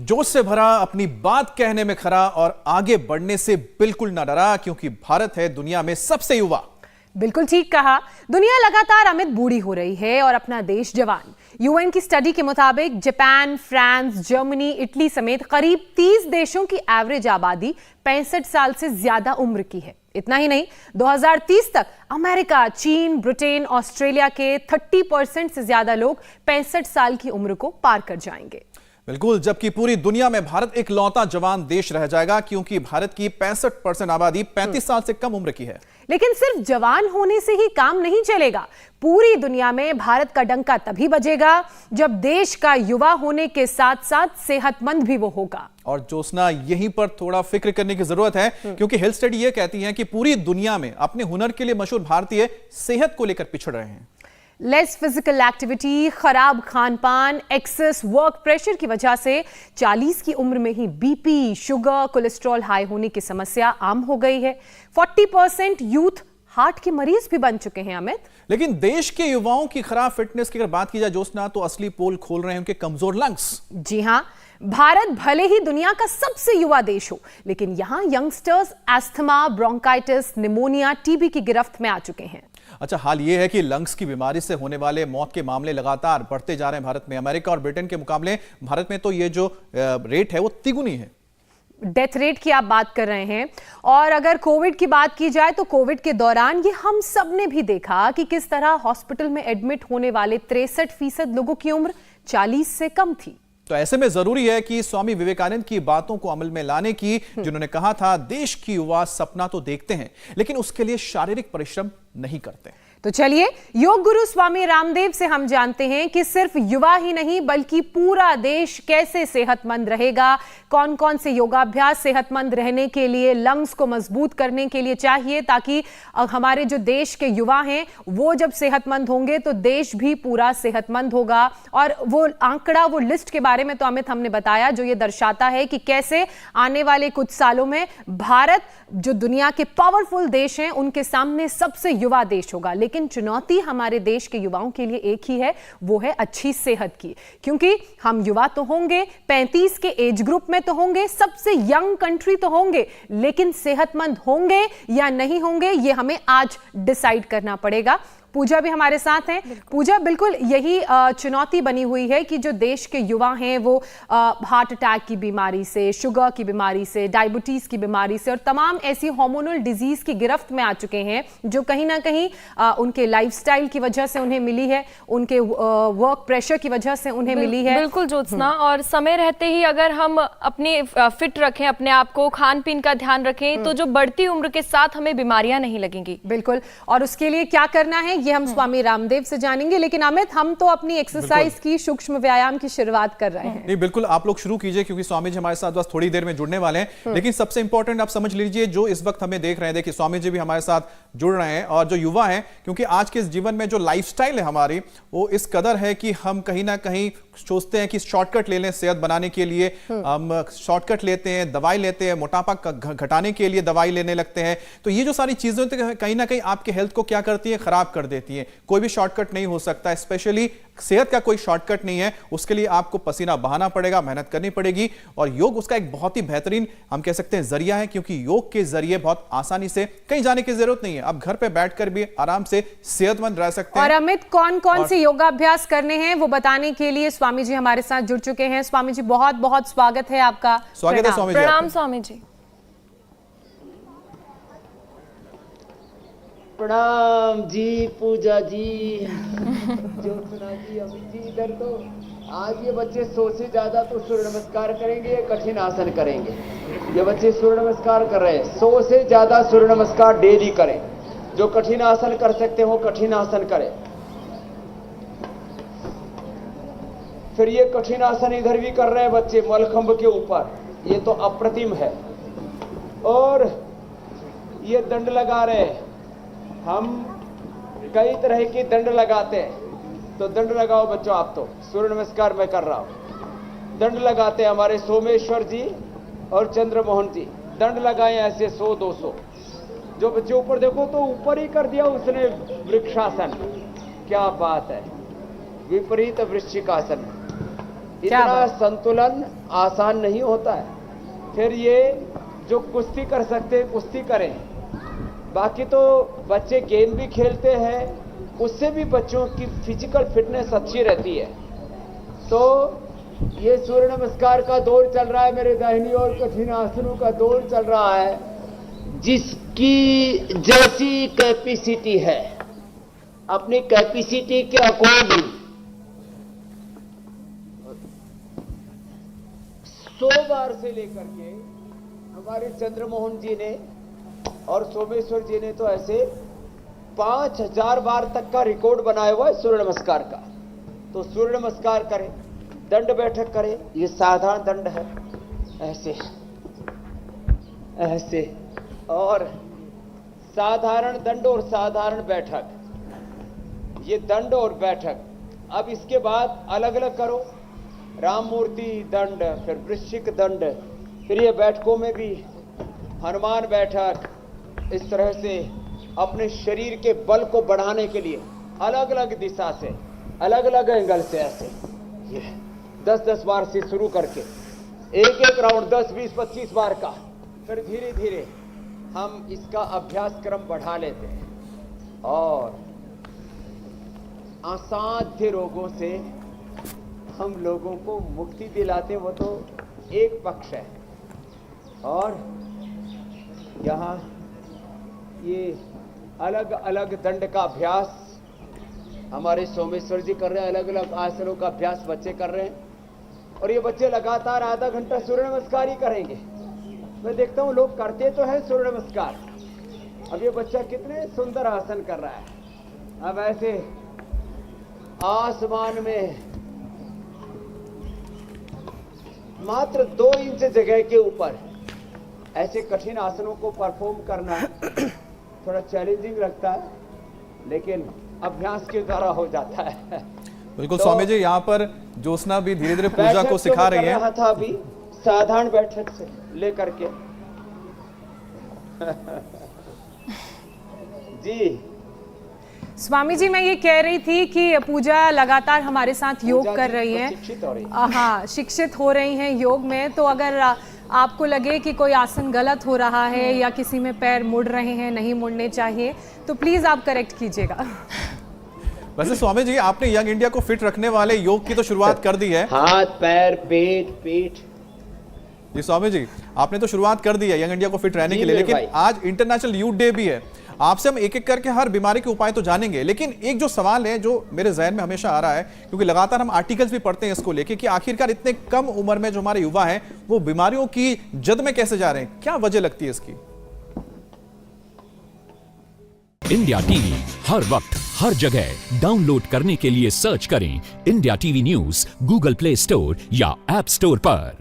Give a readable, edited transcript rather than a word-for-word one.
जोश से भरा, अपनी बात कहने में खरा और आगे बढ़ने से बिल्कुल ना डरा, क्योंकि भारत है दुनिया में सबसे युवा। बिल्कुल ठीक कहा। दुनिया लगातार अमित बूढ़ी हो रही है और अपना देश जवान। यूएन की स्टडी के मुताबिक जापान, फ्रांस, जर्मनी, इटली समेत करीब 30 देशों की एवरेज आबादी 65 साल से ज्यादा उम्र की है। इतना ही नहीं, 2030 तक अमेरिका, चीन, ब्रिटेन, ऑस्ट्रेलिया के 30% से ज्यादा लोग 65 साल की उम्र को पार कर जाएंगे। बिल्कुल, जबकि पूरी दुनिया में भारत एक लौता जवान देश रह जाएगा, क्योंकि भारत की 65% आबादी 35 साल से कम उम्र की है। लेकिन सिर्फ जवान होने से ही काम नहीं चलेगा। पूरी दुनिया में भारत का डंका तभी बजेगा जब देश का युवा होने के साथ साथ सेहतमंद भी वो होगा। और ज्योत्सना, यहीं पर थोड़ा फिक्र करने की जरूरत है, क्योंकि हेल्थ स्टडी ये कहती है कि पूरी दुनिया में अपने हुनर के लिए मशहूर भारतीय सेहत को लेकर पिछड़ रहे हैं। लेस फिजिकल एक्टिविटी, खराब खान पान, एक्सेस वर्क प्रेशर की वजह से 40 की उम्र में ही बीपी, शुगर, कोलेस्ट्रॉल हाई होने की समस्या आम हो गई है। 40% यूथ हार्ट के मरीज भी बन चुके हैं। अमित, लेकिन देश के युवाओं की खराब फिटनेस की अगर बात की जाए ज्योत्सना, तो असली पोल खोल रहे हैं उनके कमजोर लंग्स। जी हां, भारत भले ही दुनिया का सबसे युवा देश हो, लेकिन यहां youngsters asthma, bronchitis, pneumonia, TB की गिरफ्त में आ चुके हैं। अच्छा, हाल यह है कि लंग्स की बीमारी से होने वाले मौत के मामले लगातार बढ़ते जा रहे हैं भारत में। अमेरिका और ब्रिटेन के मुकाबले भारत में तो ये जो रेट है वो तिगुनी है। डेथ रेट की आप बात कर रहे हैं, और अगर कोविड की बात की जाए तो कोविड के दौरान ये हम सब ने भी देखा कि किस तरह हॉस्पिटल में एडमिट होने वाले 63% लोगों की उम्र 40 से कम थी। तो ऐसे में जरूरी है कि स्वामी विवेकानंद की बातों को अमल में लाने की, जिन्होंने कहा था देश की युवा सपना तो देखते हैं लेकिन उसके लिए शारीरिक परिश्रम नहीं करते। तो चलिए, योग गुरु स्वामी रामदेव से हम जानते हैं कि सिर्फ युवा ही नहीं बल्कि पूरा देश कैसे सेहतमंद रहेगा। कौन कौन से योगाभ्यास सेहतमंद रहने के लिए, लंग्स को मजबूत करने के लिए चाहिए, ताकि हमारे जो देश के युवा हैं वो जब सेहतमंद होंगे तो देश भी पूरा सेहतमंद होगा। और वो आंकड़ा, वो लिस्ट के बारे में तो अमित हमने बताया, जो ये दर्शाता है कि कैसे आने वाले कुछ सालों में भारत, जो दुनिया के पावरफुल देश हैं, उनके सामने सबसे युवा देश होगा। लेकिन चुनौती हमारे देश के युवाओं के लिए एक ही है, वो है अच्छी सेहत की। क्योंकि हम युवा तो होंगे, 35 के एज ग्रुप में तो होंगे, सबसे यंग कंट्री तो होंगे, लेकिन सेहतमंद होंगे या नहीं होंगे ये हमें आज डिसाइड करना पड़ेगा। पूजा भी हमारे साथ हैं। पूजा, बिल्कुल यही चुनौती बनी हुई है कि जो देश के युवा हैं वो हार्ट अटैक की बीमारी से, शुगर की बीमारी से, डायबिटीज की बीमारी से और तमाम ऐसी हार्मोनल डिजीज की गिरफ्त में आ चुके हैं, जो कहीं ना कहीं उनके लाइफस्टाइल की वजह से उन्हें मिली है, उनके वर्क प्रेशर की वजह से उन्हें मिली है। बिल्कुल ज्योत्सना, और समय रहते ही अगर हम अपने फिट रखें, अपने आप को, खान पीन का ध्यान रखें, तो जो बढ़ती उम्र के साथ हमें बीमारियां नहीं लगेंगी। बिल्कुल, और उसके लिए क्या करना है ये हम स्वामी रामदेव से जानेंगे। लेकिन अमित, हम तो अपनी एक्सरसाइज की, सूक्ष्म व्यायाम की शुरुआत कर रहे हैं। नहीं, बिल्कुल आप लोग शुरू कीजिए, क्योंकि स्वामी जी हमारे साथ बस थोड़ी देर में जुड़ने वाले हैं। लेकिन सबसे इंपॉर्टेंट आप समझ लीजिए, जो इस वक्त हमें देख रहे हैं, देखिए स्वामी जी भी हमारे साथ जुड़ रहे हैं, और जो युवा हैं, क्योंकि आज के इस जीवन में जो लाइफस्टाइल है हमारी, वो इस कदर है कि हम कहीं ना कहीं सोचते हैं कि शॉर्टकट ले लें सेहत बनाने के लिए। हम शॉर्टकट लेते हैं, दवाई लेते हैं, मोटापा घटाने के लिए दवाई लेने लगते हैं। तो ये जो सारी चीजें कहीं ना कहीं आपके हेल्थ को क्या करती है, खराब कर देती है। कोई भी शॉर्टकट नहीं हो सकता, स्पेशली सेहत का कोई शॉर्टकट नहीं है। उसके लिए आपको पसीना बहाना पड़ेगा, मेहनत करनी पड़ेगी, और योग उसका एक बहुत ही बेहतरीन, हम कह सकते हैं, जरिया है, क्योंकि योग के जरिए बहुत आसानी से कहीं जाने की जरूरत नहीं है। आप घर पे बैठकर भी आराम से सेहतमंद रह सकते हैं। और अमित, कौन कौन से योगाभ्यास करने हैं वो बताने के लिए स्वामी जी हमारे साथ जुड़ चुके हैं। स्वामी जी, बहुत बहुत स्वागत है आपका। स्वागत है स्वामी जी। प्रणाम स्वामी जी। प्रणाम जी, पूजा जी, ज्योत्सना जी, अमित जी। इधर तो आज ये बच्चे 100 से ज्यादा तो सूर्य नमस्कार करेंगे, ये कठिन आसन करेंगे। ये बच्चे सूर्य नमस्कार कर रहे हैं, 100 से ज्यादा सूर्य नमस्कार डेली करें। जो कठिन आसन कर सकते हो कठिन आसन करें। फिर ये कठिन आसन इधर भी कर रहे हैं बच्चे, मलखंभ के ऊपर, ये तो अप्रतिम है। और ये दंड लगा रहे हैं, हम कई तरह के दंड लगाते हैं, तो दंड लगाओ बच्चों। आप तो सूर्य नमस्कार मैं कर रहा हूं, दंड लगाते हैं हमारे सोमेश्वर जी और चंद्रमोहन जी, दंड लगाए ऐसे 100-200। जो बच्चे ऊपर देखो तो ऊपर ही कर दिया उसने वृक्षासन, क्या बात है, विपरीत वृश्चिकासन। इतना बात। संतुलन आसान नहीं होता है। फिर ये जो कुश्ती कर सकते हैं कुश्ती करें, बाकी तो बच्चे गेम भी खेलते हैं, उससे भी बच्चों की फिजिकल फिटनेस अच्छी रहती है। तो ये सूर्य नमस्कार का दौर चल रहा है, मेरे दाहिनी ओर कठिन आसनों का दौर चल रहा है, जिसकी जैसी कैपेसिटी है अपनी कैपेसिटी के अकॉर्डिंग 100 बार से लेकर के हमारे चंद्रमोहन जी ने और सोमेश्वर जी ने तो ऐसे 5000 बार तक का रिकॉर्ड बनाया हुआ है सूर्य नमस्कार का। तो सूर्य नमस्कार करें, दंड बैठक करें, ये साधारण दंड है, ऐसे ऐसे, और साधारण दंड और साधारण बैठक, ये दंड और बैठक। अब इसके बाद अलग अलग करो, राम मूर्ति दंड, फिर वृश्चिक दंड, फिर ये बैठकों में भी हनुमान बैठक। इस तरह से अपने शरीर के बल को बढ़ाने के लिए अलग अलग दिशा से, अलग अलग एंगल से ऐसे ये 10-10 बार से शुरू करके एक एक राउंड 10, 20, 25 बार का, फिर धीरे धीरे हम इसका अभ्यास क्रम बढ़ा लेते हैं और असाध्य रोगों से हम लोगों को मुक्ति दिलाते, वो तो एक पक्ष है। और यहाँ ये अलग अलग दंड का अभ्यास हमारे सोमेश्वर जी कर रहे हैं, अलग अलग आसनों का अभ्यास बच्चे कर रहे हैं, और ये बच्चे लगातार आधा घंटा सूर्य नमस्कार ही करेंगे। मैं देखता हूँ लोग करते तो है सूर्य नमस्कार। अब ये बच्चा कितने सुंदर आसन कर रहा है। अब ऐसे आसमान में मात्र 2 इंच जगह के ऊपर ऐसे कठिन आसनों को परफॉर्म करना थोड़ा चैलेंजिंग लगता है, लेकिन अभ्यास के द्वारा हो जाता है। बिल्कुल तो स्वामी जी, यहाँ पर ज्योत्सना भी धीरे धीरे पूजा को सिखा रही है। था अभी साधारण बैठक से लेकर के जी स्वामी जी, मैं ये कह रही थी कि पूजा लगातार हमारे साथ योग पूजा कर जी रही है, शिक्षित हो रही है। हाँ, शिक्षित हो रही हैं योग में। तो अगर आपको लगे कि कोई आसन गलत हो रहा है या किसी में पैर मुड़ रहे हैं, नहीं मुड़ने चाहिए, तो प्लीज आप करेक्ट कीजिएगा। वैसे स्वामी जी, आपने यंग इंडिया को फिट रखने वाले योग की तो शुरुआत कर दी है। हाथ, पैर, पेट, पीठ। जी स्वामी जी, आपने तो शुरुआत कर दी है यंग इंडिया को फिट रहने जी के लिए, मेरे लेकिन भाई। आज इंटरनेशनल यूथ डे भी है। आपसे हम एक एक करके हर बीमारी के उपाय तो जानेंगे, लेकिन एक जो सवाल है जो मेरे जहन में हमेशा आ रहा है, क्योंकि लगातार हम आर्टिकल्स भी पढ़ते हैं इसको लेके, कि आखिरकार इतने कम उम्र में जो हमारे युवा हैं वो बीमारियों की जद में कैसे जा रहे हैं, क्या वजह लगती है इसकी? इंडिया टीवी हर वक्त हर जगह डाउनलोड करने के लिए सर्च करें India TV news Google play store या ऐप स्टोर पर।